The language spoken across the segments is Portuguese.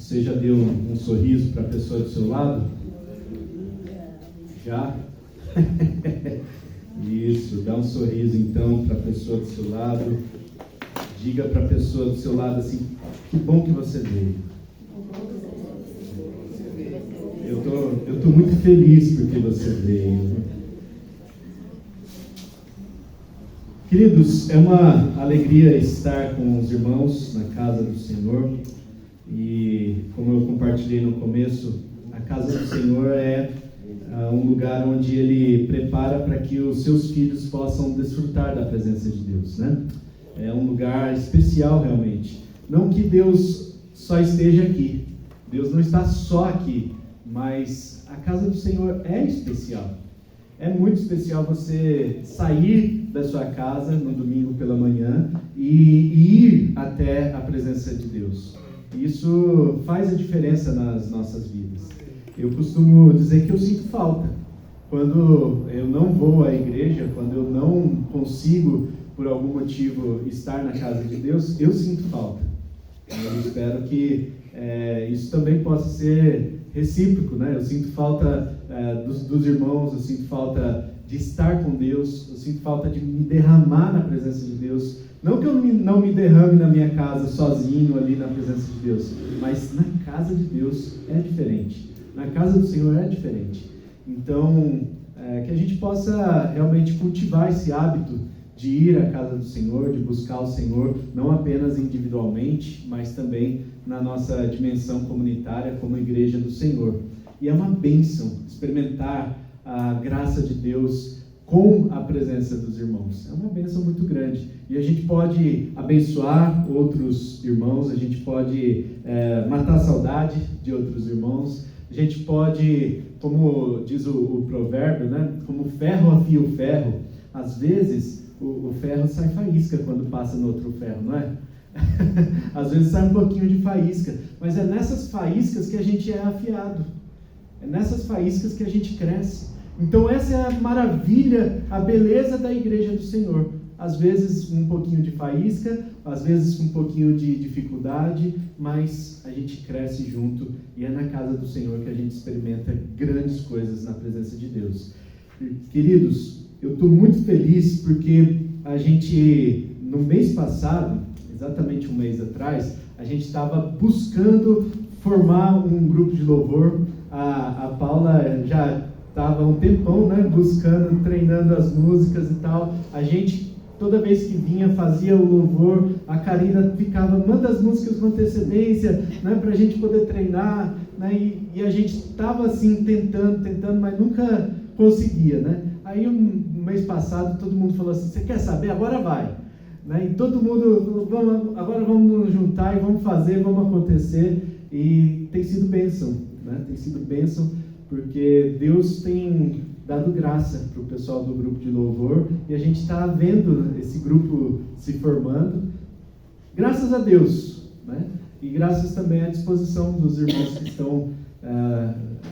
Você já deu um sorriso para a pessoa do seu lado? Já? Isso, dá um sorriso então para a pessoa do seu lado. Diga para a pessoa do seu lado assim: que bom que você veio. Eu tô muito feliz porque você veio. Queridos, é uma alegria estar com os irmãos na casa do Senhor. E como eu compartilhei no começo, a casa do Senhor é um lugar onde Ele prepara para que os seus filhos possam desfrutar da presença de Deus, né? É um lugar especial realmente. Não que Deus só esteja aqui. Deus não está só aqui, mas a casa do Senhor é especial. É muito especial você sair da sua casa no domingo pela manhã e ir até a presença de Deus. Isso faz a diferença nas nossas vidas. Eu costumo dizer que eu sinto falta. Quando eu não vou à igreja, quando eu não consigo, por algum motivo, estar na casa de Deus, eu sinto falta. Eu espero que isso também possa ser recíproco, né? Eu sinto falta dos irmãos, eu sinto falta de estar com Deus, eu sinto falta de me derramar na presença de Deus. Não que eu não me derrame na minha casa sozinho ali na presença de Deus, mas na casa de Deus é diferente. Na casa do Senhor é diferente. Então, que a gente possa realmente cultivar esse hábito de ir à casa do Senhor, de buscar o Senhor, não apenas individualmente, mas também na nossa dimensão comunitária como igreja do Senhor. E é uma bênção experimentar a graça de Deus com a presença dos irmãos. É uma bênção muito grande. E a gente pode abençoar outros irmãos, a gente pode matar a saudade de outros irmãos, a gente pode, como diz o provérbio, né? Como ferro afia o ferro, às vezes o ferro sai faísca quando passa no outro ferro, não é? Às vezes sai um pouquinho de faísca, mas é nessas faíscas que a gente é afiado, é nessas faíscas que a gente cresce. Então essa é a maravilha, a beleza da igreja do Senhor. Às vezes um pouquinho de faísca, às vezes um pouquinho de dificuldade, mas a gente cresce junto e é na casa do Senhor que a gente experimenta grandes coisas na presença de Deus. Queridos, eu estou muito feliz porque a gente, no mês passado, exatamente um mês atrás, a gente estava buscando formar um grupo de louvor. A Paula já estava há um tempão, né, buscando, treinando as músicas e tal. A gente, toda vez que vinha, fazia o louvor, a Karina ficava, manda as músicas com antecedência, né, para a gente poder treinar, né, e a gente estava assim, tentando, mas nunca conseguia, né. Aí, no mês passado, todo mundo falou assim, você quer saber? Agora vai. Né? E todo mundo, agora vamos nos juntar e vamos fazer, vamos acontecer. E tem sido bênção, né? Tem sido bênção, porque Deus tem dado graça para o pessoal do grupo de louvor, e a gente está vendo esse grupo se formando, graças a Deus, né? E graças também à disposição dos irmãos que estão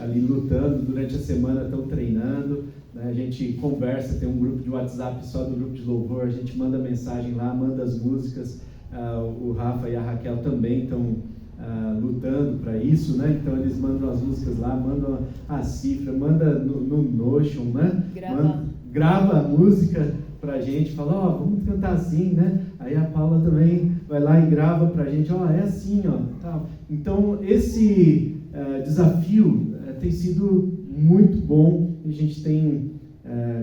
ali lutando, durante a semana estão treinando, né? A gente conversa, tem um grupo de WhatsApp só do grupo de louvor, a gente manda mensagem lá, manda as músicas, o Rafa e a Raquel também estão lutando para isso, né? Então eles mandam as músicas lá, mandam a cifra, manda no Notion, né? Grava a música pra gente, fala, vamos cantar assim, né? Aí a Paula também vai lá e grava pra gente, é assim, tal. Então esse desafio tem sido muito bom, e a gente tem,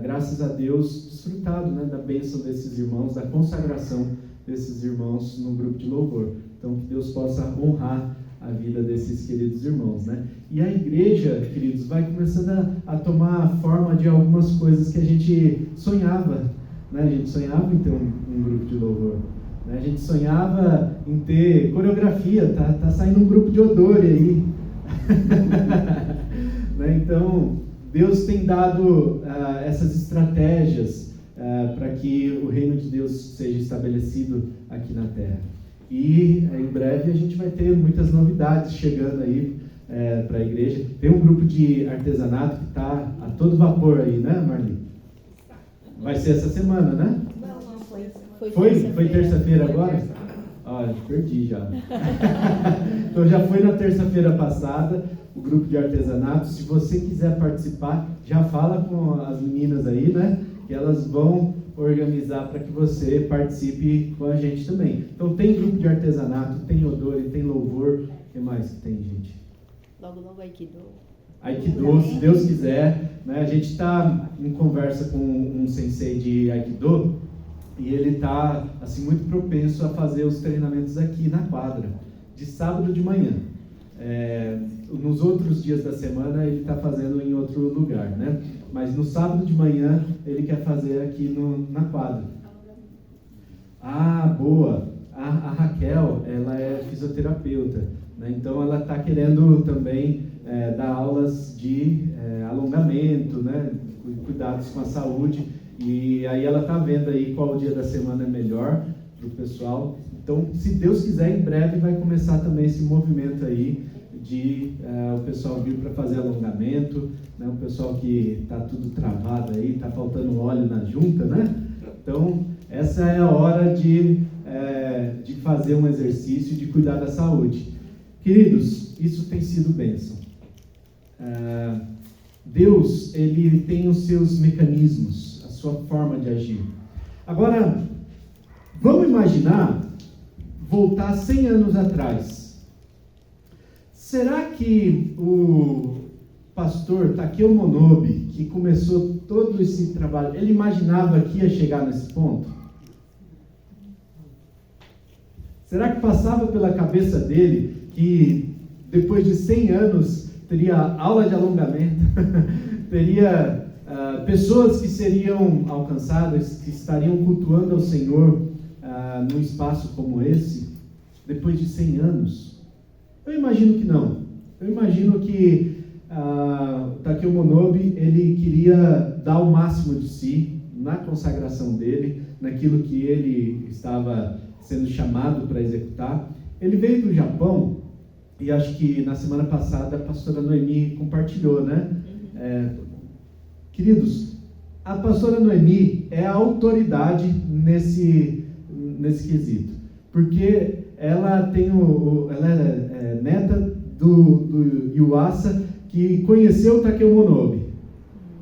graças a Deus, desfrutado, né, da bênção desses irmãos, da consagração desses irmãos no grupo de louvor. Então, que Deus possa honrar a vida desses queridos irmãos, né? E a igreja, queridos, vai começando a tomar a forma de algumas coisas que a gente sonhava, né? A gente sonhava em ter um grupo de louvor, né? A gente sonhava em ter coreografia, tá saindo um grupo de Odori aí. Né? Então, Deus tem dado essas estratégias para que o reino de Deus seja estabelecido aqui na terra. E em breve a gente vai ter muitas novidades chegando aí para a igreja. Tem um grupo de artesanato que está a todo vapor aí, né, Marli? Vai ser essa semana, né? Não, foi Foi terça-feira agora? Perdi já. Então já foi na terça-feira passada o grupo de artesanato. Se você quiser participar, já fala com as meninas aí, né? Que elas vão organizar para que você participe com a gente também. Então tem grupo de artesanato, tem odor, tem louvor. O que mais que tem, gente? Logo Aikido. Aikido, se Deus quiser, né? A gente está em conversa com um sensei de Aikido e ele está assim, muito propenso a fazer os treinamentos aqui na quadra, de sábado de manhã. Nos outros dias da semana ele está fazendo em outro lugar, né? Mas no sábado de manhã ele quer fazer aqui na quadra. Ah, boa! A Raquel, ela é fisioterapeuta, né? Então ela está querendo também dar aulas de alongamento, né? Cuidados com a saúde, e aí ela está vendo aí qual dia da semana é melhor para o pessoal. Então, se Deus quiser, em breve vai começar também esse movimento aí de o pessoal vir para fazer alongamento, né? O pessoal que está tudo travado aí, está faltando óleo na junta, né? Então, essa é a hora de fazer um exercício, de cuidar da saúde. Queridos, isso tem sido bênção. Deus, ele tem os seus mecanismos, a sua forma de agir. Agora, vamos imaginar voltar 100 anos atrás. Será que o pastor Takeo Monobe, que começou todo esse trabalho, ele imaginava que ia chegar nesse ponto? Será que passava pela cabeça dele que depois de 100 anos teria aula de alongamento, teria pessoas que seriam alcançadas, que estariam cultuando ao Senhor num espaço como esse, depois de 100 anos? Eu imagino que não. Eu imagino que Takeo Monobe, ele queria dar o máximo de si na consagração dele, naquilo que ele estava sendo chamado para executar. Ele veio do Japão, e acho que na semana passada a pastora Noemi compartilhou, né? Queridos, a pastora Noemi é a autoridade nesse quesito, porque ela tem ela é neta do Yuasa, que conheceu o Takeo Monobe,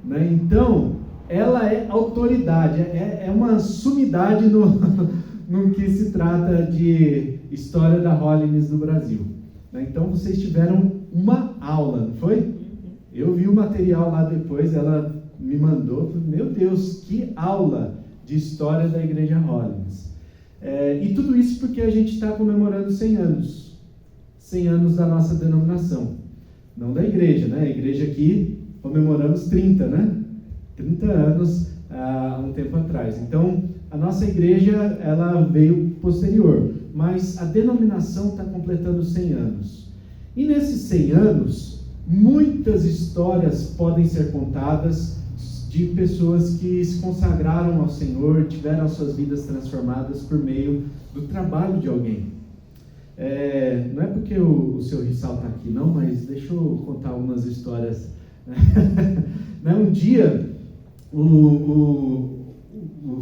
né? Então, ela é autoridade, é uma sumidade no que se trata de história da Holiness no Brasil. Então, vocês tiveram uma aula, não foi? Eu vi o material lá depois, ela me mandou, meu Deus, que aula de história da Igreja Holiness. E tudo isso porque a gente está comemorando 100 anos. 100 anos da nossa denominação. Não da igreja, né? A igreja aqui comemoramos 30, né? 30 anos há um tempo atrás. Então, a nossa igreja, ela veio posterior, mas a denominação está completando 100 anos. E nesses 100 anos, muitas histórias podem ser contadas de pessoas que se consagraram ao Senhor, tiveram as suas vidas transformadas por meio do trabalho de alguém. Não é porque o seu Rissal está aqui não, mas deixa eu contar algumas histórias. Um dia, o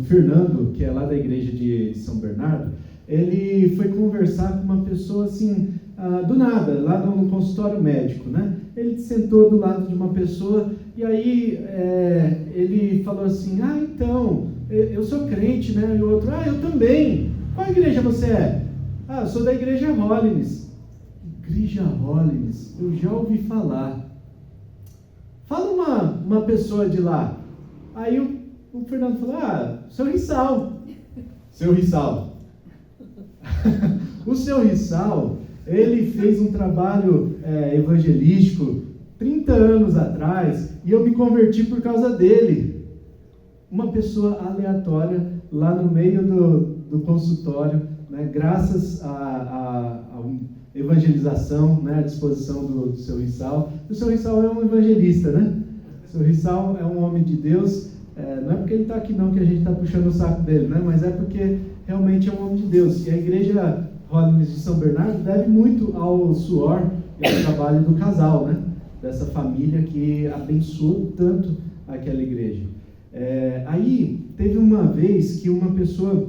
Fernando, que é lá da igreja de São Bernardo, ele foi conversar com uma pessoa assim, do nada, lá no consultório médico, né? Ele sentou do lado de uma pessoa e aí ele falou assim, então, eu sou crente, né? E o outro, eu também. Qual igreja você é? Eu sou da Igreja Holiness. Igreja Holiness, eu já ouvi falar. Fala uma pessoa de lá. Aí o Fernando falou, seu Rissal. Seu Rissal. O seu Rissal, ele fez um trabalho evangelístico 30 anos atrás e eu me converti por causa dele. Uma pessoa aleatória lá no meio do consultório, né, graças à evangelização, né, à disposição do seu Rissal. O seu Rissal é um evangelista, né? O seu Rissal é um homem de Deus. Não é porque ele está aqui não que a gente está puxando o saco dele, né? Mas é porque realmente é um homem de Deus. E a igreja Holiness de São Bernardo deve muito ao suor e ao trabalho do casal, né? Dessa família que abençoou tanto aquela igreja. Aí teve uma vez que uma pessoa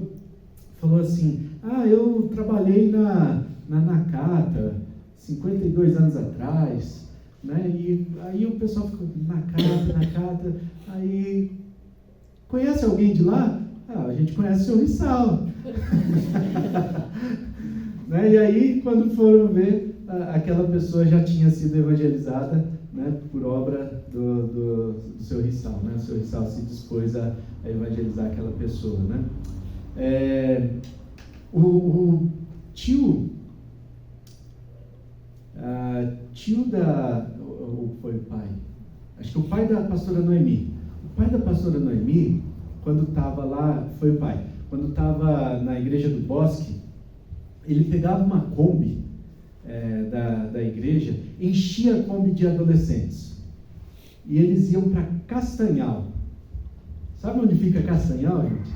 falou assim, eu trabalhei na Nakata, 52 anos atrás, né? E aí o pessoal ficou na carta, aí conhece alguém de lá? A gente conhece o Sr. Rissal. Né? E aí, quando foram ver, aquela pessoa já tinha sido evangelizada, né, por obra do Sr. Rissal. Né? O Sr. Rissal se dispôs a evangelizar aquela pessoa. Né? O tio ou foi o pai? Acho que o pai da pastora Noemi. O pai da pastora Noemi, quando estava lá, foi o pai. Quando estava na igreja do Bosque, ele pegava uma Kombi da igreja, enchia a Kombi de adolescentes. E eles iam para Castanhal. Sabe onde fica Castanhal, gente?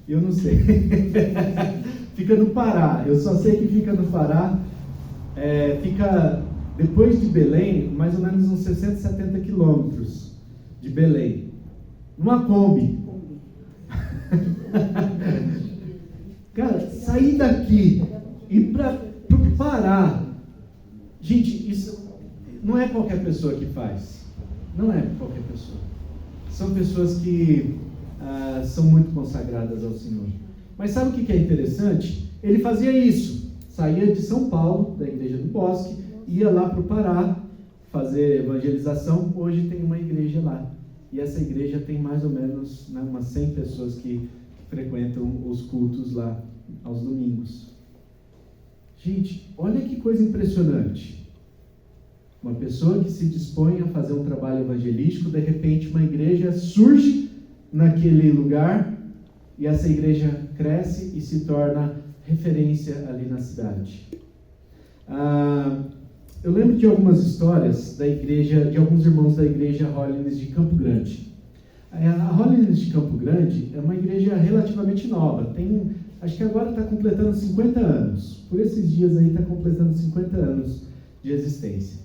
Eu não sei. Fica no Pará. Eu só sei que fica no Pará. Fica depois de Belém, mais ou menos uns 60, 70 quilômetros de Belém. Numa Kombi. Cara, sair daqui e ir para o Pará. Gente, isso não é qualquer pessoa que faz. Não é qualquer pessoa. São pessoas que são muito consagradas ao Senhor. Mas sabe o que é interessante? Ele fazia isso. Saía de São Paulo, da igreja do Bosque, ia lá para o Pará fazer evangelização. Hoje tem uma igreja lá. E essa igreja tem mais ou menos, né, umas 100 pessoas que frequentam os cultos lá aos domingos. Gente, olha que coisa impressionante. Uma pessoa que se dispõe a fazer um trabalho evangelístico, de repente uma igreja surge naquele lugar e essa igreja cresce e se torna referência ali na cidade. Eu lembro de algumas histórias da igreja, de alguns irmãos da igreja Holiness de Campo Grande. A Holiness de Campo Grande é uma igreja relativamente nova. Acho que agora está completando 50 anos. Por esses dias aí está completando 50 anos de existência.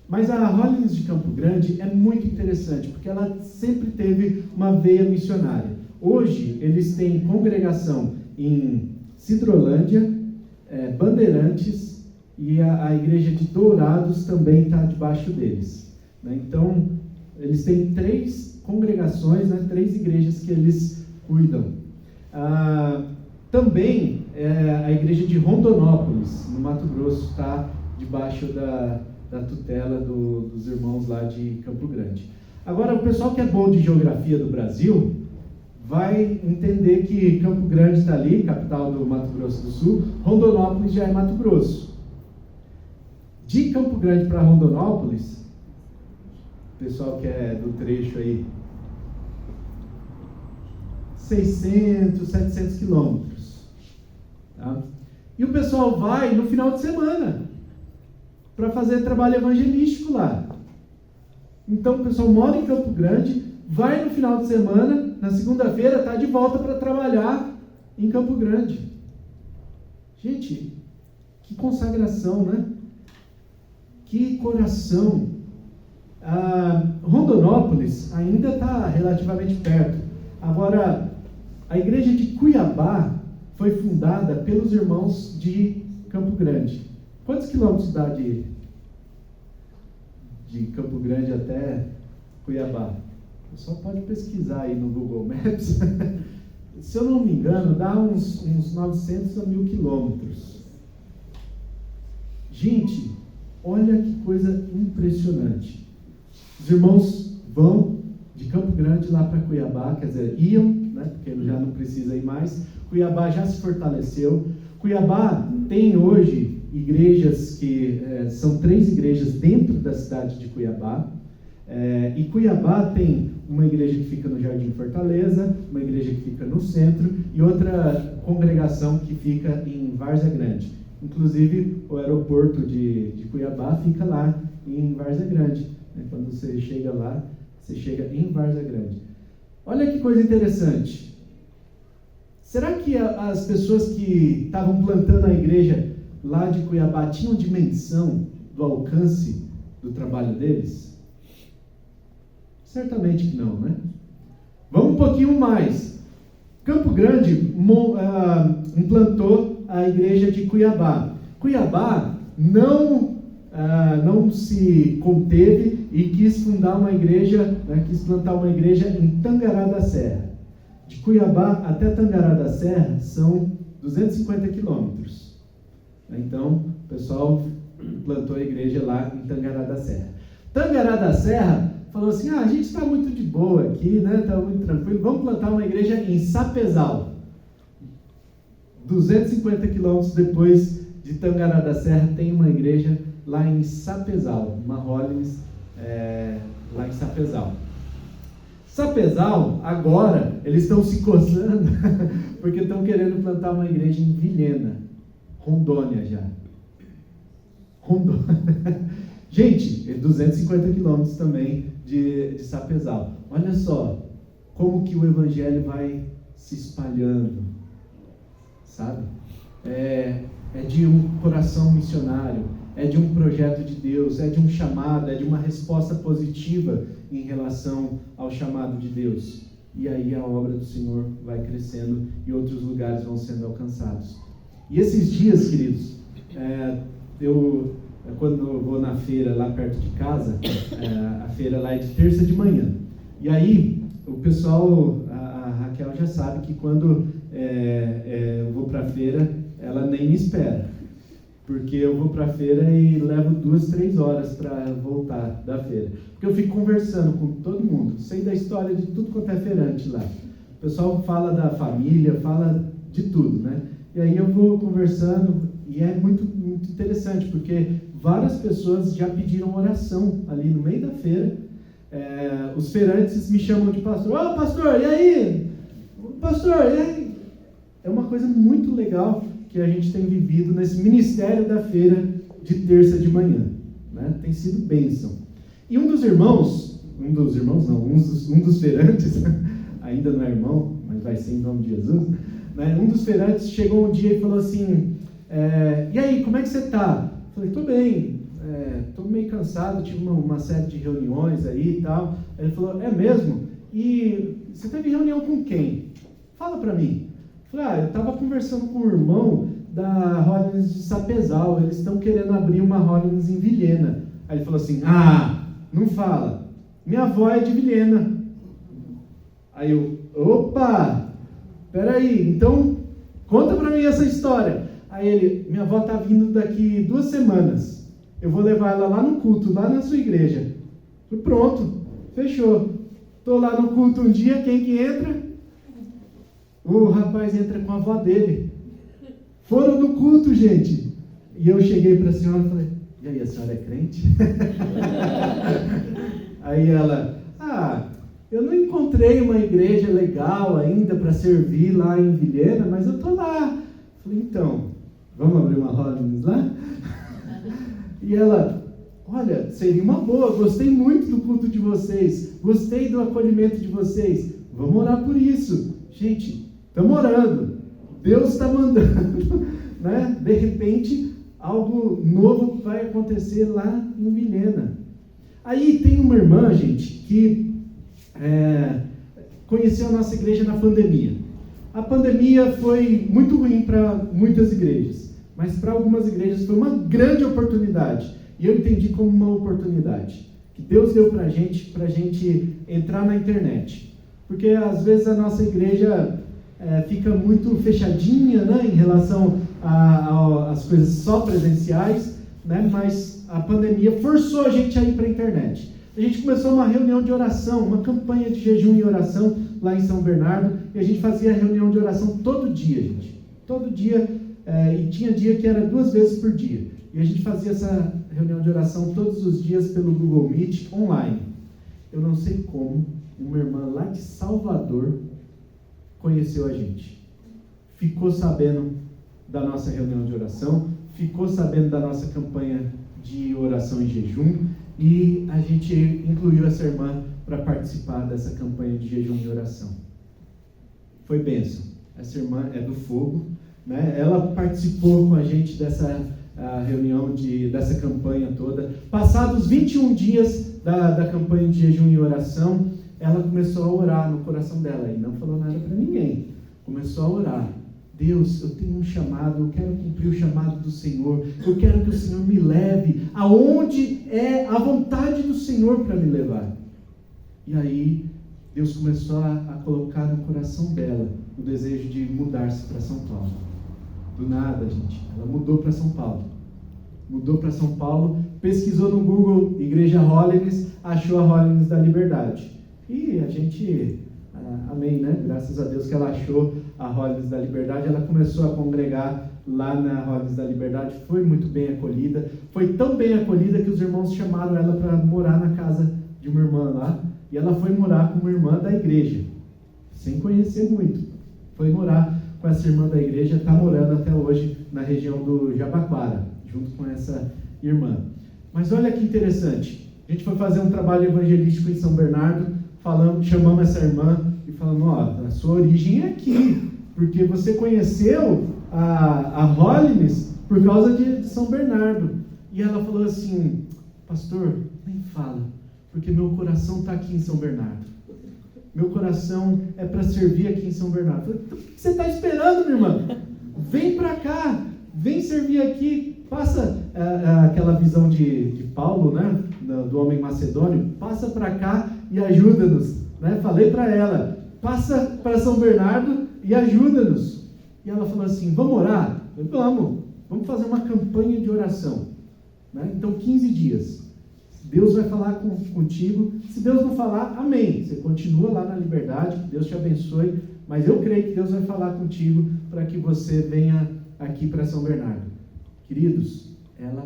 Mas a Holiness de Campo Grande é muito interessante, porque ela sempre teve uma veia missionária. Hoje eles têm congregação em Sidrolândia, Bandeirantes, e a igreja de Dourados também está debaixo deles. Né? Então, eles têm 3 congregações, né? 3 igrejas que eles cuidam. Também a igreja de Rondonópolis, no Mato Grosso, está debaixo da tutela dos irmãos lá de Campo Grande. Agora, o pessoal que é bom de geografia do Brasil vai entender que Campo Grande está ali, capital do Mato Grosso do Sul, Rondonópolis já é Mato Grosso. De Campo Grande para Rondonópolis, o pessoal que é do trecho aí, 600, 700 quilômetros. Tá? E o pessoal vai no final de semana para fazer trabalho evangelístico lá. Então o pessoal mora em Campo Grande, vai no final de semana, na segunda-feira está de volta para trabalhar em Campo Grande. Gente, que consagração, né? Que coração. Rondonópolis ainda está relativamente perto. Agora, a igreja de Cuiabá foi fundada pelos irmãos de Campo Grande. Quantos quilômetros dá de Campo Grande até Cuiabá? O pessoal pode pesquisar aí no Google Maps. Se eu não me engano, dá uns 900 a 1.000 quilômetros. Gente, olha que coisa impressionante. Os irmãos vão de Campo Grande lá para Cuiabá, quer dizer, iam, né, porque já não precisa ir mais. Cuiabá já se fortaleceu. Cuiabá tem hoje igrejas que são 3 igrejas dentro da cidade de Cuiabá. E Cuiabá tem uma igreja que fica no Jardim Fortaleza, uma igreja que fica no centro e outra congregação que fica em Várzea Grande. Inclusive, o aeroporto de Cuiabá fica lá em Várzea Grande. Quando você chega lá, você chega em Várzea Grande. Olha que coisa interessante. Será que as pessoas que estavam plantando a igreja lá de Cuiabá tinham dimensão do alcance do trabalho deles? Certamente que não, né? Vamos um pouquinho mais. Campo Grande implantou a igreja de Cuiabá. Cuiabá não se conteve e quis fundar uma igreja, quis plantar uma igreja em Tangará da Serra. De Cuiabá até Tangará da Serra são 250 quilômetros. Então, o pessoal plantou a igreja lá em Tangará da Serra. Tangará da Serra falou assim, a gente está muito de boa aqui, está muito tranquilo, vamos plantar uma igreja em Sapezal. 250 quilômetros depois de Tangará da Serra, tem uma igreja lá em Sapezal, uma Hollins, lá em Sapezal. Sapezal, agora, eles estão se coçando, porque estão querendo plantar uma igreja em Vilhena, Rondônia já. Rondônia. Gente, 250 quilômetros também de Sapezal. Olha só como que o evangelho vai se espalhando, sabe? É de um coração missionário, é de um projeto de Deus, é de um chamado, é de uma resposta positiva em relação ao chamado de Deus. E aí a obra do Senhor vai crescendo e outros lugares vão sendo alcançados. E esses dias, queridos, quando eu vou na feira lá perto de casa, a feira lá é de terça de manhã. E aí, o pessoal, a Raquel já sabe que quando eu vou para a feira, ela nem me espera. Porque eu vou para a feira e levo 2-3 horas para voltar da feira. Porque eu fico conversando com todo mundo, sei da história de tudo quanto é feirante lá. O pessoal fala da família, fala de tudo, né? E aí eu vou conversando e é muito, muito interessante, porque várias pessoas já pediram oração ali no meio da feira. Os feirantes me chamam de pastor. Ô, pastor, e aí? Pastor, e aí? É uma coisa muito legal que a gente tem vivido nesse ministério da feira de terça de manhã, né? Tem sido bênção. E um dos feirantes, ainda não é irmão, mas vai ser em nome de Jesus, né? Um dos feirantes chegou um dia e falou assim, e aí, como é que você está? Falei, estou bem, estou meio cansado, tive uma série de reuniões aí e tal. Ele falou, é mesmo? E você teve reunião com quem? Fala para mim. Falei, eu estava conversando com o irmão da Hollins de Sapezal, eles estão querendo abrir uma Hollins em Vilhena. Aí ele falou assim, não fala, minha avó é de Vilhena. Aí eu, opa, peraí, então conta para mim essa história. Aí ele, minha avó está vindo daqui 2 semanas, eu vou levar ela lá no culto, lá na sua igreja. Falei, pronto, fechou. Estou lá no culto um dia, quem que entra? O rapaz entra com a avó dele. Foram no culto, gente. E eu cheguei para a senhora e falei, e aí, a senhora é crente? Aí ela, eu não encontrei uma igreja legal ainda para servir lá em Vilhena, mas eu estou lá. Falei, então, vamos abrir uma Hollins lá? E ela, olha, seria uma boa, gostei muito do culto de vocês, gostei do acolhimento de vocês, vamos orar por isso. Gente, estamos orando, Deus está mandando, né? De repente, algo novo vai acontecer lá em Vilhena. Aí tem uma irmã, gente, que conheceu a nossa igreja na pandemia. A pandemia foi muito ruim para muitas igrejas, mas para algumas igrejas foi uma grande oportunidade. E eu entendi como uma oportunidade que Deus deu para a gente entrar na internet. Porque às vezes a nossa igreja fica muito fechadinha, né, em relação às coisas só presenciais, né, mas a pandemia forçou a gente a ir para a internet. A gente começou uma reunião de oração, uma campanha de jejum e oração lá em São Bernardo, e a gente fazia reunião de oração todo dia, gente. Todo dia, e tinha dia que era 2 vezes por dia. E a gente fazia essa reunião de oração todos os dias pelo Google Meet, online. Eu não sei como, uma irmã lá de Salvador conheceu a gente. Ficou sabendo da nossa reunião de oração, ficou sabendo da nossa campanha de oração e jejum, e a gente incluiu essa irmã para participar dessa campanha de jejum e oração. Foi bênção. Essa irmã é do fogo, né? Ela participou com a gente dessa reunião, dessa campanha toda. Passados 21 dias da campanha de jejum e oração, ela começou a orar no coração dela, e não falou nada para ninguém. Começou a orar. Deus, eu tenho um chamado, eu quero cumprir o chamado do Senhor, eu quero que o Senhor me leve aonde é a vontade do Senhor para me levar. E aí, Deus começou a colocar no coração dela o desejo de mudar-se para São Paulo. Do nada, gente, ela mudou para São Paulo. Mudou para São Paulo, pesquisou no Google Igreja Holiness, achou a Holiness da Liberdade. E a gente, amém, né? Graças a Deus que ela achou a Holiness da Liberdade, ela começou a congregar lá na Holiness da Liberdade, foi muito bem acolhida, foi tão bem acolhida que os irmãos chamaram ela para morar na casa de uma irmã lá, e ela foi morar com uma irmã da igreja, sem conhecer muito, foi morar com essa irmã da igreja, está morando até hoje na região do Jabaquara, junto com essa irmã. Mas olha que interessante, a gente foi fazer um trabalho evangelístico em São Bernardo, chamamos essa irmã e falamos, a sua origem é aqui, porque você conheceu a Holiness por causa de São Bernardo. E ela falou assim, pastor, nem fala, porque meu coração está aqui em São Bernardo. Meu coração é para servir aqui em São Bernardo. Eu falei, então, o que você está esperando, minha irmã? Vem para cá, vem servir aqui, passa aquela visão de Paulo, né, do homem macedônio, passa para cá e ajuda-nos, né? Falei para ela, passa para São Bernardo e ajuda-nos. E ela falou assim, vamos orar? Eu falei, vamos fazer uma campanha de oração, né? Então 15 dias, Deus vai falar contigo, se Deus não falar, amém, você continua lá na Liberdade, que Deus te abençoe, mas eu creio que Deus vai falar contigo para que você venha aqui para São Bernardo. Queridos, ela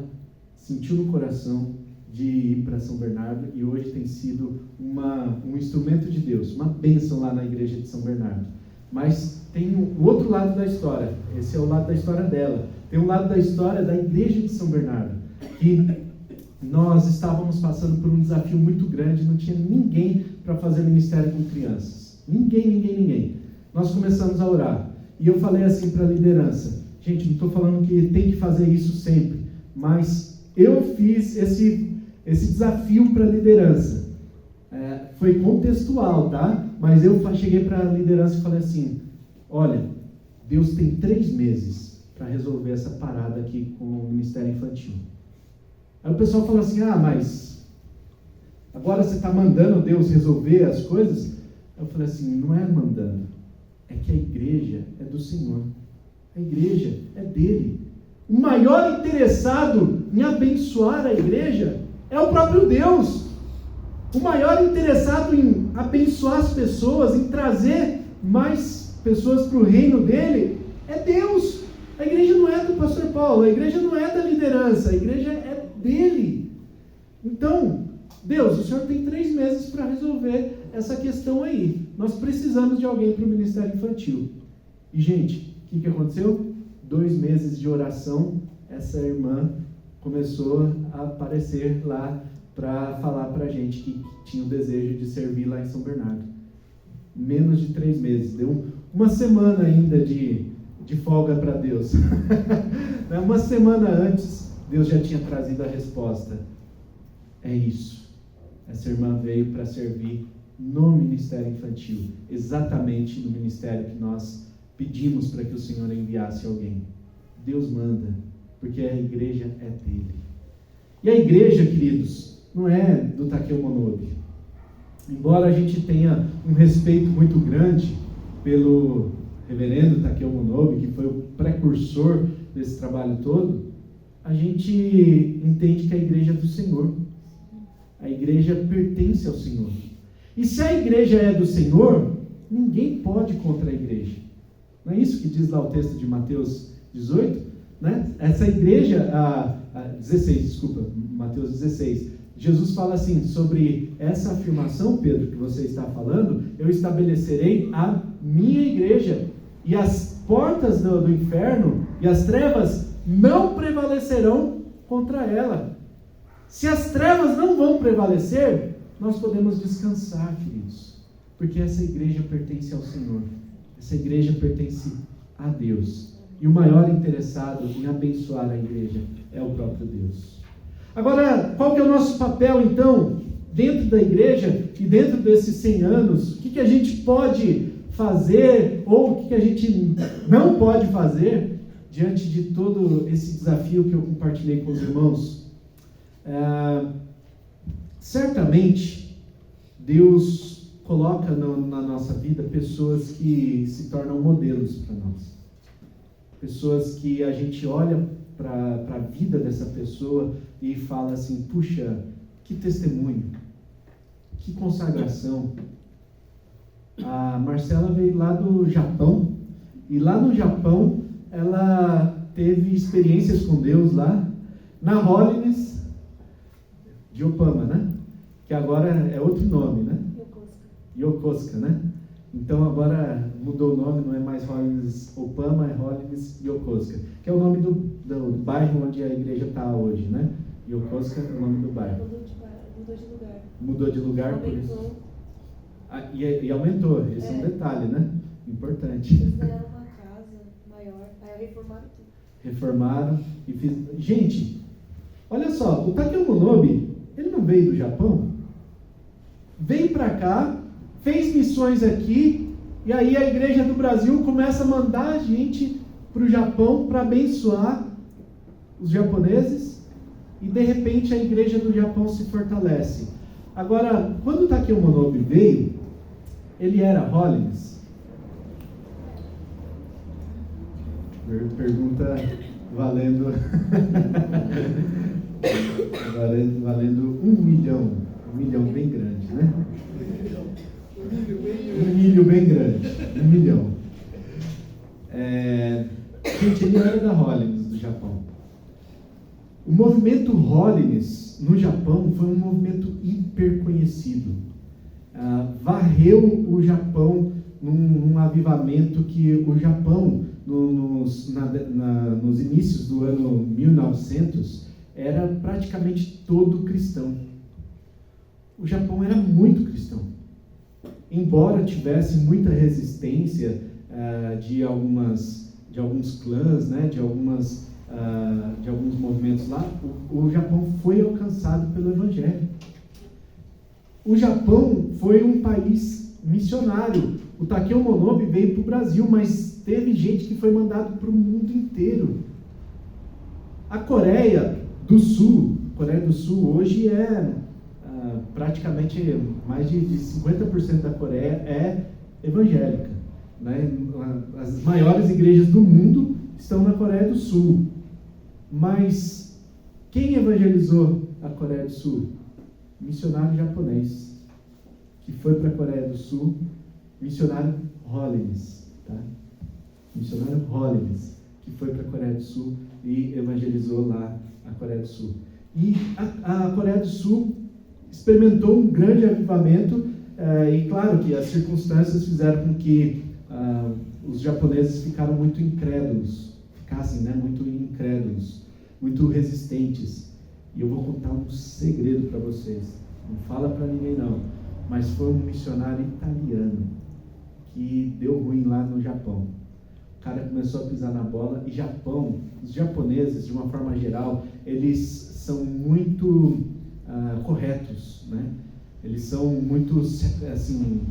sentiu no coração de ir para São Bernardo e hoje tem sido um instrumento de Deus, uma bênção lá na igreja de São Bernardo. Mas tem o outro lado da história, esse é o lado da história dela. Tem um lado da história da igreja de São Bernardo, que nós estávamos passando por um desafio muito grande, não tinha ninguém para fazer ministério com crianças. Ninguém. Nós começamos a orar. E eu falei assim para a liderança, gente, não estou falando que tem que fazer isso sempre, mas eu fiz esse desafio para a liderança. Foi contextual, tá? Mas eu cheguei para a liderança e falei assim, olha, Deus tem 3 meses para resolver essa parada aqui com o Ministério Infantil. Aí o pessoal falou assim, mas agora você está mandando Deus resolver as coisas? Eu falei assim, não é mandando, é que a igreja é do Senhor, a igreja é dele. O maior interessado em abençoar a igreja é o próprio Deus. O maior interessado em abençoar as pessoas, em trazer mais pessoas para o reino dele, é Deus. A igreja não é do pastor Paulo, a igreja não é da liderança, a igreja é dele. Então, Deus, o Senhor tem 3 meses para resolver essa questão aí. Nós precisamos de alguém para o ministério infantil. E, gente, o que aconteceu? 2 meses de oração, essa irmã começou a aparecer lá para falar para a gente que tinha o desejo de servir lá em São Bernardo. Menos de 3 meses, deu uma semana ainda de folga para Deus. Uma semana antes, Deus já tinha trazido a resposta. É isso. Essa irmã veio para servir no ministério infantil, exatamente no ministério que nós pedimos para que o Senhor enviasse alguém. Deus manda, porque a igreja é dele. E a igreja, queridos, não é do Takeo Monobi. Embora a gente tenha um respeito muito grande pelo reverendo Takeo Monobi, que foi o precursor desse trabalho todo, a gente entende que a igreja é do Senhor. A igreja pertence ao Senhor. E se a igreja é do Senhor, ninguém pode contra a igreja. Não é isso que diz lá o texto de Mateus 18? Né? Essa igreja, 16, desculpa, Mateus 16. Jesus fala assim, sobre essa afirmação, Pedro, que você está falando, eu estabelecerei a minha igreja, e as portas do inferno e as trevas não prevalecerão contra ela. Se as trevas não vão prevalecer, nós podemos descansar, queridos, porque essa igreja pertence ao Senhor, essa igreja pertence a Deus, e o maior interessado em abençoar a igreja é o próprio Deus. Agora, qual que é o nosso papel, então, dentro da igreja e dentro desses 100 anos? O que a gente pode fazer ou o que a gente não pode fazer diante de todo esse desafio que eu compartilhei com os irmãos. Certamente, Deus coloca na nossa vida pessoas que se tornam modelos para nós. Pessoas que a gente olha para a vida dessa pessoa e fala assim, puxa, que testemunho, que consagração. A Marcela veio lá do Japão, e lá no Japão ela teve experiências com Deus lá, na Holiness de Opama, né? Que agora é outro nome, né? Yokosuka, né? Então agora mudou o nome, não é mais Holiness Opama, é Holiness Yokosuka, que é o nome do bairro onde a igreja está hoje, né? Yokosuka é o nome do bairro. Mudou de lugar. Mudou de lugar, por isso. E aumentou, esse é um detalhe, né? Importante. Eles ganharam uma casa maior, aí reformaram tudo. Reformaram e fiz. Gente, olha só, o Takeo Nobe, ele não veio do Japão? Veio para cá, fez missões aqui, e aí a igreja do Brasil começa a mandar a gente para o Japão para abençoar os japoneses, e de repente a igreja do Japão se fortalece. Agora, quando o Takeo Nobe veio, ele era Holiness? Pergunta valendo valendo 1 milhão. 1 milhão bem grande, né? Um milho bem grande. 1 milhão. Gente, ele era da Holiness do Japão. O movimento Holiness no Japão foi um movimento hiper conhecido. Varreu o Japão num avivamento que o Japão, nos inícios do ano 1900, era praticamente todo cristão. O Japão era muito cristão. Embora tivesse muita resistência de alguns clãs, né, de alguns movimentos lá, o Japão foi alcançado pelo Evangelho. O Japão foi um país missionário. O Takeo Nobe veio para o Brasil, mas teve gente que foi mandado para o mundo inteiro. A Coreia do Sul hoje é praticamente mais de 50% da Coreia é evangélica, né? As maiores igrejas do mundo estão na Coreia do Sul. Mas quem evangelizou a Coreia do Sul? Missionário japonês, que foi para a Coreia do Sul, missionário Holiness, tá? Missionário Holiness, que foi para a Coreia do Sul e evangelizou lá a Coreia do Sul. E a Coreia do Sul experimentou um grande avivamento, e claro que as circunstâncias fizeram com que os japoneses ficassem, né, muito incrédulos, muito resistentes. E eu vou contar um segredo para vocês. Não fala para ninguém não. Mas foi um missionário italiano que deu ruim lá no Japão. O cara começou a pisar na bola. E os japoneses, de uma forma geral, eles são muito corretos, né? Eles são muito assim,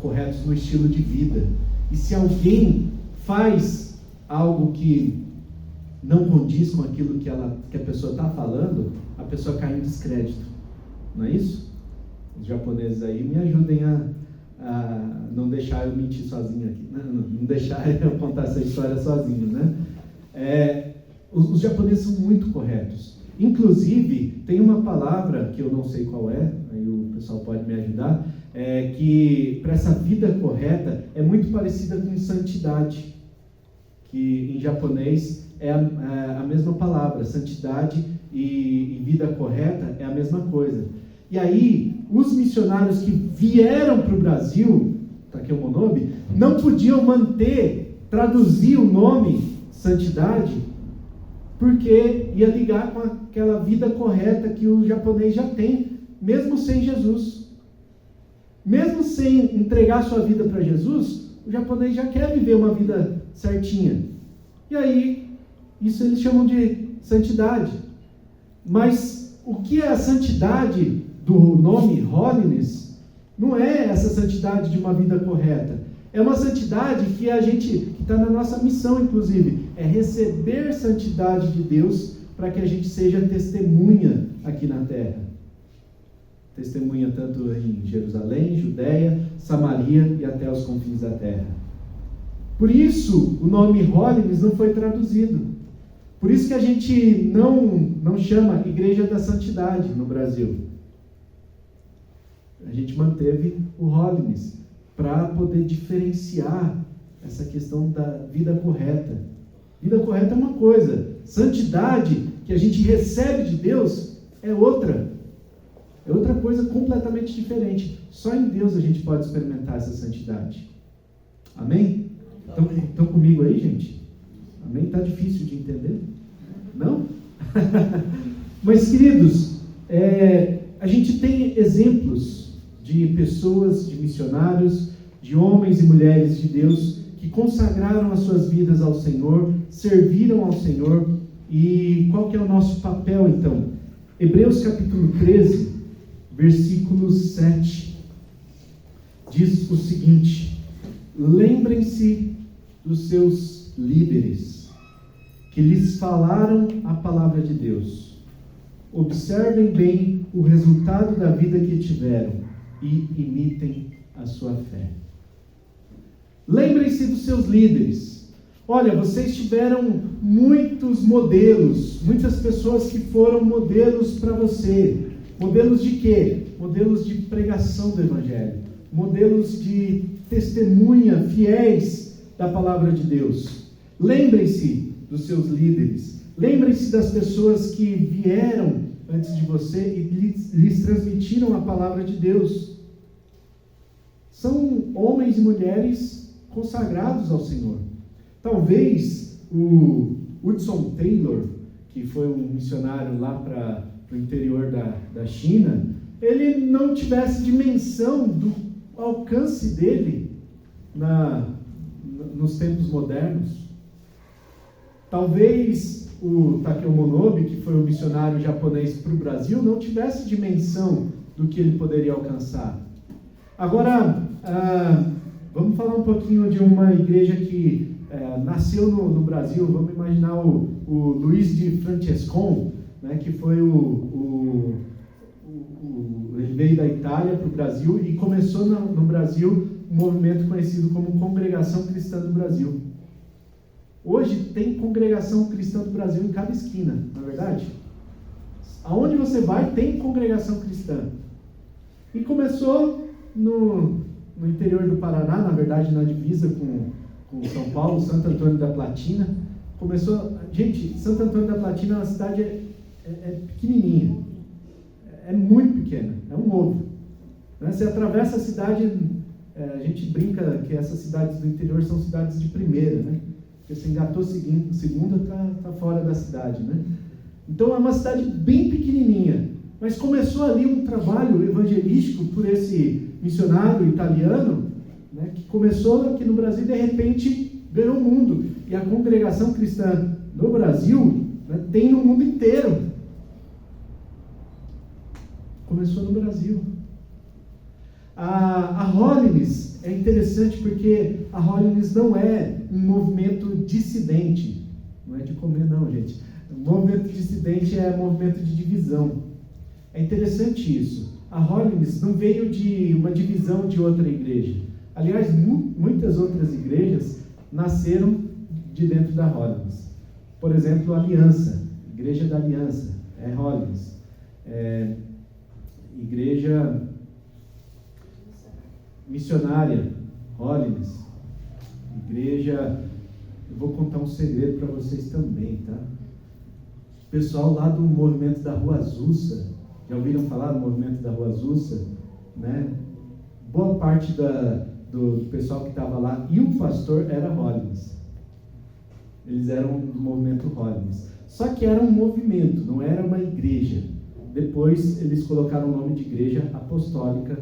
corretos no estilo de vida. E se alguém faz algo que não condiz com aquilo que a pessoa está falando, a pessoa cai em descrédito. Não é isso? Os japoneses aí me ajudem a não deixar eu mentir sozinho aqui, não deixar eu contar essa história sozinho, né? Os japoneses são muito corretos. Inclusive, tem uma palavra que eu não sei qual é, aí o pessoal pode me ajudar, que para essa vida correta é muito parecida com santidade, que em japonês é a mesma palavra. Santidade e vida correta é a mesma coisa. E aí, os missionários que vieram para o Brasil, Takeo Nobe, não podiam traduzir o nome santidade, porque ia ligar com aquela vida correta que o japonês já tem, mesmo sem Jesus. Mesmo sem entregar sua vida para Jesus, o japonês já quer viver uma vida certinha. E aí, isso eles chamam de santidade. Mas o que é a santidade do nome Holiness? Não é essa santidade de uma vida correta. É uma santidade que está na nossa missão, inclusive, é receber santidade de Deus para que a gente seja testemunha aqui na terra. Testemunha tanto em Jerusalém, Judéia, Samaria e até os confins da terra. Por isso, o nome Holiness não foi traduzido. Por isso que a gente não chama Igreja da Santidade no Brasil. A gente manteve o Holiness para poder diferenciar essa questão da vida correta. Vida correta é uma coisa, santidade que a gente recebe de Deus é outra. É outra coisa completamente diferente. Só em Deus a gente pode experimentar essa santidade. Amém? Estão comigo aí, gente? Amém? Está difícil de entender? Não? Mas, queridos, a gente tem exemplos de pessoas, de missionários, de homens e mulheres de Deus que consagraram as suas vidas ao Senhor, serviram ao Senhor. E qual que é o nosso papel, então? Hebreus capítulo 13, versículo 7, diz o seguinte: lembrem-se dos seus líderes, que lhes falaram a palavra de Deus. Observem bem o resultado da vida que tiveram e imitem a sua fé. Lembrem-se dos seus líderes. Olha, vocês tiveram muitos modelos, muitas pessoas que foram modelos para você. Modelos de quê? Modelos de pregação do Evangelho. Modelos de testemunha fiéis da palavra de Deus. Lembrem-se dos seus líderes. Lembrem-se das pessoas que vieram antes de você e lhes transmitiram a palavra de Deus. São homens e mulheres consagrados ao Senhor. Talvez o Hudson Taylor, que foi um missionário lá para o interior da China, ele não tivesse dimensão do alcance dele nos tempos modernos. Talvez o Takeo Monobe, que foi um missionário japonês para o Brasil, não tivesse dimensão do que ele poderia alcançar. Agora, vamos falar um pouquinho de uma igreja que nasceu no Brasil. Vamos imaginar o Luiz de Francescon, né, que foi ele veio da Itália para o Brasil e começou no Brasil um movimento conhecido como Congregação Cristã do Brasil. Hoje tem Congregação Cristã do Brasil em cada esquina, não é verdade? Aonde você vai tem Congregação Cristã. E começou no interior do Paraná, na verdade na divisa com São Paulo, Santo Antônio da Platina. Gente, Santo Antônio da Platina é uma cidade pequenininha, é muito pequena, é um ovo. Né? Você atravessa a cidade, a gente brinca que essas cidades do interior são cidades de primeira, né? Porque você engatou segunda, está fora da cidade, né? Então é uma cidade bem pequenininha, mas começou ali um trabalho evangelístico por esse missionário italiano, né, que começou aqui no Brasil e de repente ganhou o mundo. E a Congregação Cristã no Brasil, né, tem no mundo inteiro. Começou no Brasil. A Holiness é interessante porque a Holiness não é um movimento dissidente. Não é de comer não, gente. O movimento dissidente é um movimento de divisão. É interessante isso. A Holiness não veio de uma divisão de outra igreja. Aliás, muitas outras igrejas nasceram de dentro da Holiness. Por exemplo, a Aliança, Igreja da Aliança, é Holiness. Igreja Missionária, Holiness. Igreja... Eu vou contar um segredo para vocês também, tá? O pessoal lá do movimento da Rua Azusa, já ouviram falar do movimento da Rua Azusa? Né? Boa parte do pessoal que estava lá e o pastor era Holiness. Eles eram do movimento Holiness. Só que era um movimento, não era uma igreja. Depois eles colocaram o nome de Igreja Apostólica,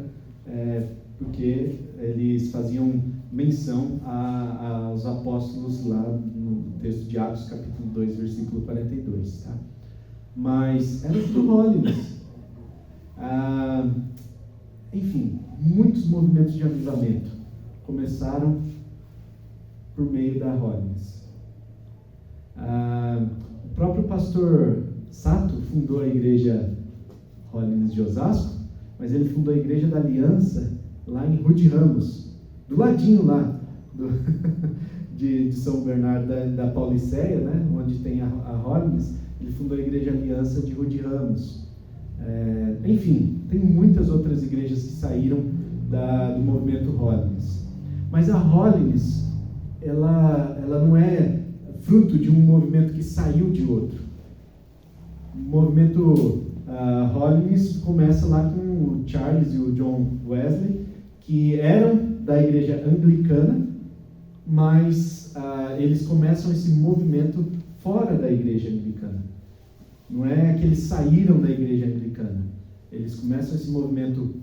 porque eles faziam menção aos apóstolos lá no texto de Atos, capítulo 2, versículo 42. Tá? Mas era tudo Holiness. Enfim, muitos movimentos de avivamento. começaram por meio da Holiness. O próprio pastor Sato fundou a igreja Holiness de Osasco, mas ele fundou a igreja da Aliança lá em Rude Ramos, do ladinho lá de São Bernardo da Pauliceia, né, onde tem a Holiness. Ele fundou a igreja Aliança de Rude Ramos. Enfim, tem muitas outras igrejas que saíram do movimento Holiness. Mas a Holiness, ela não é fruto de um movimento que saiu de outro. O movimento Holiness começa lá com o Charles e o John Wesley, que eram da igreja anglicana, mas eles começam esse movimento fora da igreja anglicana. Não é que eles saíram da igreja anglicana. Eles começam esse movimento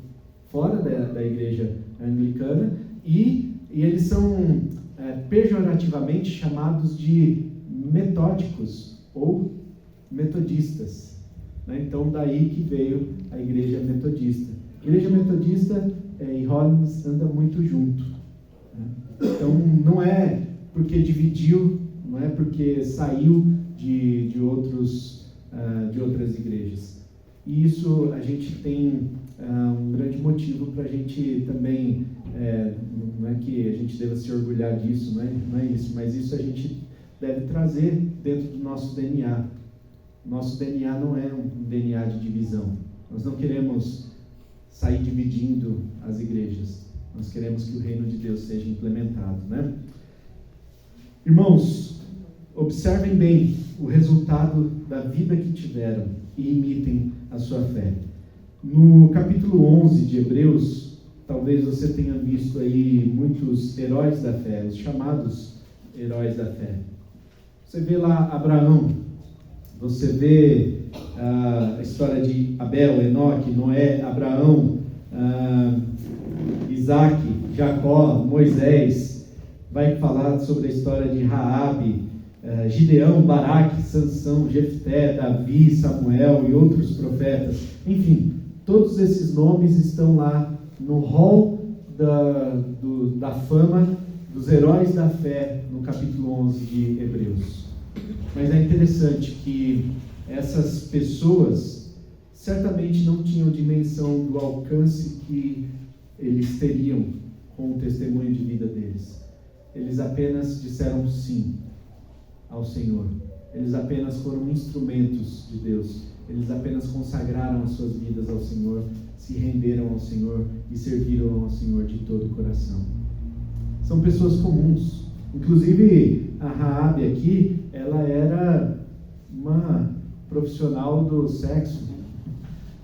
fora da igreja anglicana e eles são pejorativamente chamados de metódicos ou metodistas. Né? Então, daí que veio a igreja metodista. A igreja metodista e Holiness andam muito junto. Né? Então, não é porque dividiu, não é porque saiu de outras igrejas. E isso a gente tem um grande motivo para a gente também, não é que a gente deva se orgulhar disso, não é isso, mas isso a gente deve trazer dentro do nosso DNA. Nosso DNA não é um DNA de divisão. Nós não queremos sair dividindo as igrejas. Nós queremos que o reino de Deus seja implementado, né? Irmãos, observem bem o resultado da vida que tiveram e imitem a sua fé. No capítulo 11 de Hebreus, talvez você tenha visto aí muitos heróis da fé, os chamados heróis da fé. Você vê lá Abraão, você vê a história de Abel, Enoque, Noé, Abraão, Isaac, Jacó, Moisés. Vai falar sobre a história de Raabe, Gideão, Baraque, Sansão, Jefté, Davi, Samuel e outros profetas. Enfim, todos esses nomes estão lá no hall da fama dos heróis da fé no capítulo 11 de Hebreus. Mas é interessante que essas pessoas certamente não tinham dimensão do alcance que eles teriam com o testemunho de vida deles. Eles apenas disseram sim ao Senhor. Eles apenas foram instrumentos de Deus. Eles apenas consagraram as suas vidas ao Senhor, se renderam ao Senhor e serviram ao Senhor de todo o coração. São pessoas comuns. Inclusive, a Raabe aqui, ela era uma profissional do sexo,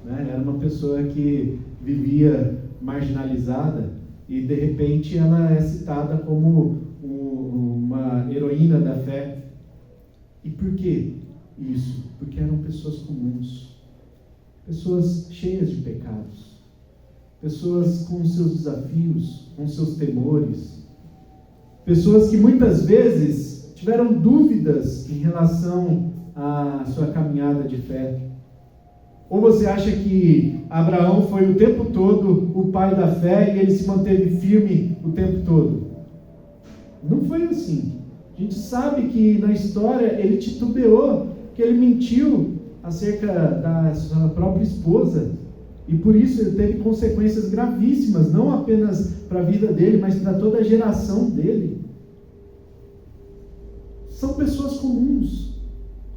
né? Era uma pessoa que vivia marginalizada e, de repente, ela é citada como uma heroína da fé. E por que isso? Porque eram pessoas comuns, pessoas cheias de pecados, pessoas com seus desafios, com seus temores, pessoas que muitas vezes tiveram dúvidas em relação à sua caminhada de fé. Ou você acha que Abraão foi o tempo todo o pai da fé e ele se manteve firme o tempo todo? Não foi assim. A gente sabe que na história ele titubeou, que ele mentiu acerca da sua própria esposa. E por isso ele teve consequências gravíssimas, não apenas para a vida dele, mas para toda a geração dele. São pessoas comuns,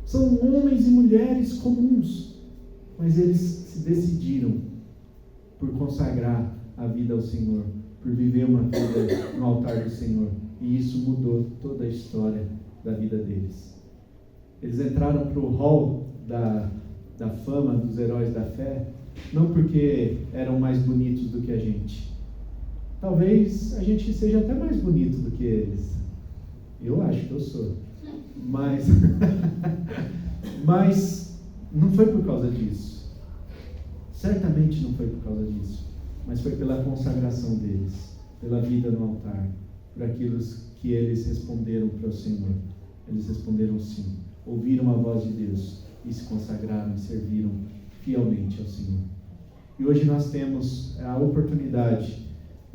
são homens e mulheres comuns, mas eles se decidiram por consagrar a vida ao Senhor, por viver uma vida no altar do Senhor, e isso mudou toda a história da vida deles. Eles entraram para o hall da fama dos heróis da fé, não porque eram mais bonitos do que a gente. Talvez a gente seja até mais bonito do que eles. Eu acho que eu sou. Mas não foi por causa disso. Certamente não foi por causa disso. Mas foi pela consagração deles, pela vida no altar, por aquilo que eles responderam para o Senhor. Eles responderam sim. Ouviram a voz de Deus e se consagraram e serviram fielmente ao Senhor. E hoje nós temos a oportunidade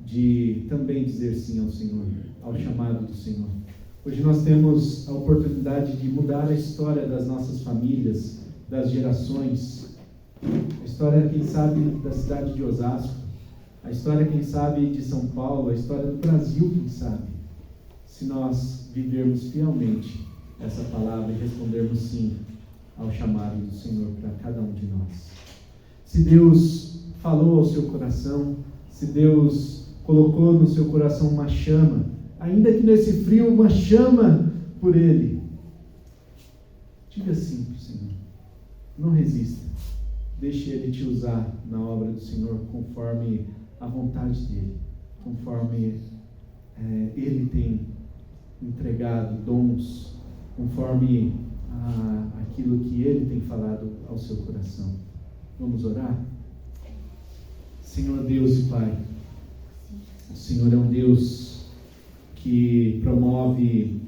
de também dizer sim ao Senhor, ao chamado do Senhor. Hoje nós temos a oportunidade de mudar a história das nossas famílias, das gerações, a história, quem sabe, da cidade de Osasco, a história, quem sabe, de São Paulo, a história do Brasil, quem sabe, se nós vivermos fielmente essa palavra e respondermos sim ao chamado do Senhor para cada um de nós. Se Deus falou ao seu coração, se Deus colocou no seu coração uma chama, ainda que nesse frio, uma chama por Ele, diga sim para o Senhor. Não resista. Deixe Ele te usar na obra do Senhor conforme a vontade dEle, conforme Ele tem entregado dons, conforme aquilo que Ele tem falado ao seu coração. Vamos orar? Senhor Deus e Pai, o Senhor é um Deus que promove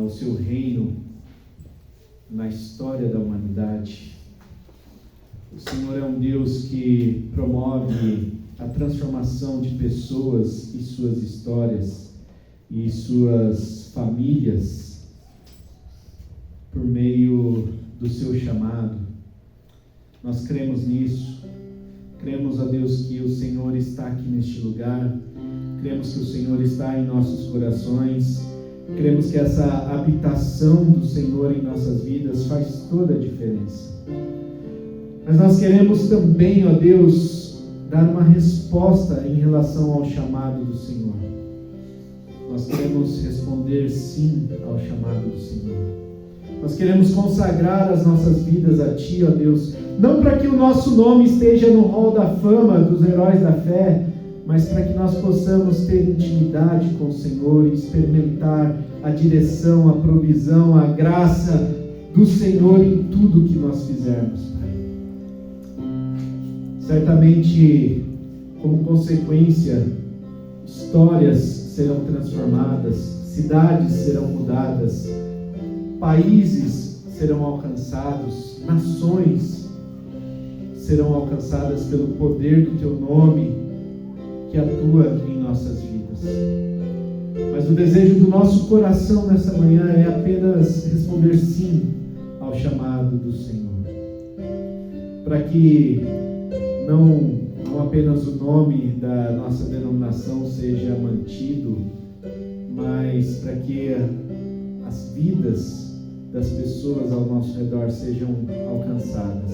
o seu reino na história da humanidade. O Senhor é um Deus que promove a transformação de pessoas e suas histórias e suas famílias por meio do seu chamado. Nós cremos nisso. Cremos, ó Deus, que o Senhor está aqui neste lugar. Cremos que o Senhor está em nossos corações. Cremos que essa habitação do Senhor em nossas vidas faz toda a diferença. Mas nós queremos também, ó Deus, dar uma resposta em relação ao chamado do Senhor. Nós queremos responder sim ao chamado do Senhor. Nós queremos consagrar as nossas vidas a Ti, ó Deus, não para que o nosso nome esteja no hall da fama dos heróis da fé, mas para que nós possamos ter intimidade com o Senhor e experimentar a direção, a provisão, a graça do Senhor em tudo que nós fizermos, Pai. Certamente, como consequência, histórias serão transformadas, cidades serão mudadas, países serão alcançados, nações serão alcançadas pelo poder do Teu nome que atua em nossas vidas. Mas o desejo do nosso coração nessa manhã é apenas responder sim ao chamado do Senhor, para que não apenas o nome da nossa denominação seja mantido, mas para que as vidas das pessoas ao nosso redor sejam alcançadas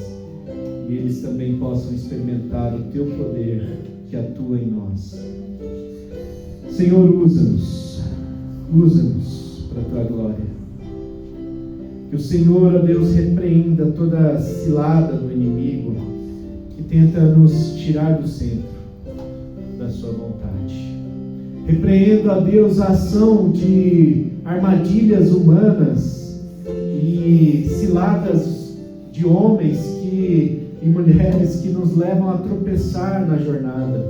e eles também possam experimentar o Teu poder que atua em nós. Senhor, usa-nos para a Tua glória. Que o Senhor, ó Deus, repreenda toda cilada do inimigo que tenta nos tirar do centro da Sua vontade. Repreenda, ó Deus, a ação de armadilhas humanas e ciladas de homens e mulheres que nos levam a tropeçar na jornada.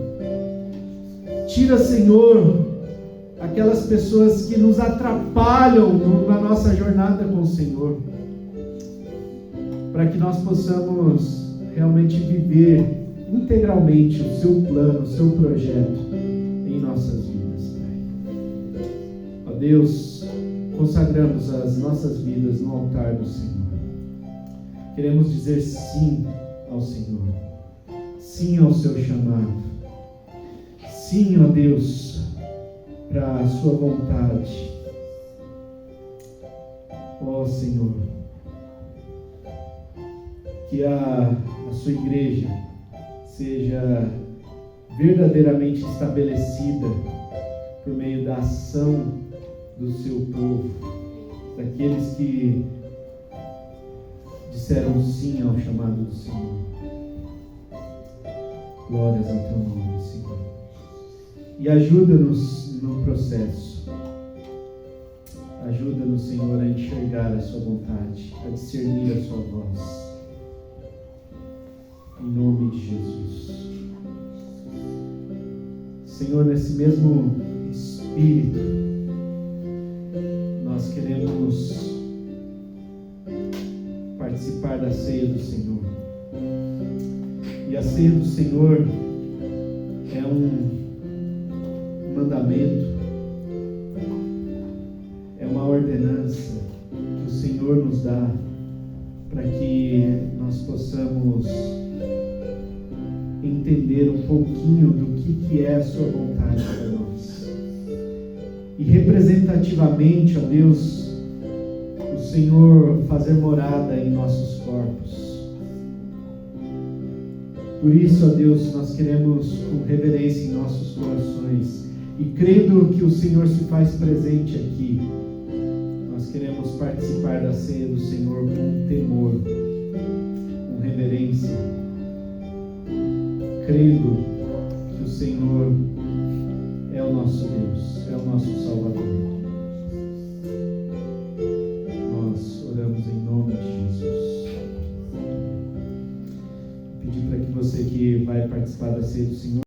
Tira, Senhor, aquelas pessoas que nos atrapalham na nossa jornada com o Senhor, para que nós possamos realmente viver integralmente o Seu plano, o Seu projeto em nossas vidas, Pai. Ó Deus, consagramos as nossas vidas no altar do Senhor. Queremos dizer sim ao Senhor, sim ao Seu chamado, sim, ó Deus, para a Sua vontade. Ó Senhor, que a Sua igreja seja verdadeiramente estabelecida por meio da ação do Seu povo, daqueles que disseram sim ao chamado do Senhor. Glórias ao Teu nome, Senhor. E ajuda-nos no processo. Ajuda-nos, Senhor, a enxergar a Sua vontade, a discernir a Sua voz. Em nome de Jesus. Senhor, nesse mesmo Espírito, nós queremos participar da ceia do Senhor. E a ceia do Senhor é mandamento, é uma ordenança que o Senhor nos dá para que nós possamos entender um pouquinho do que é a sua vontade para nós. E representativamente, ó Deus, o Senhor fazer morada em nossos corpos. Por isso, ó Deus, nós queremos com reverência em nossos corações e crendo que o Senhor se faz presente aqui, nós queremos participar da ceia do Senhor com temor, com reverência, crendo que o Senhor é o nosso Deus, é o nosso Salvador. Nós oramos em nome de Jesus. Vou pedir para que você que vai participar da ceia do Senhor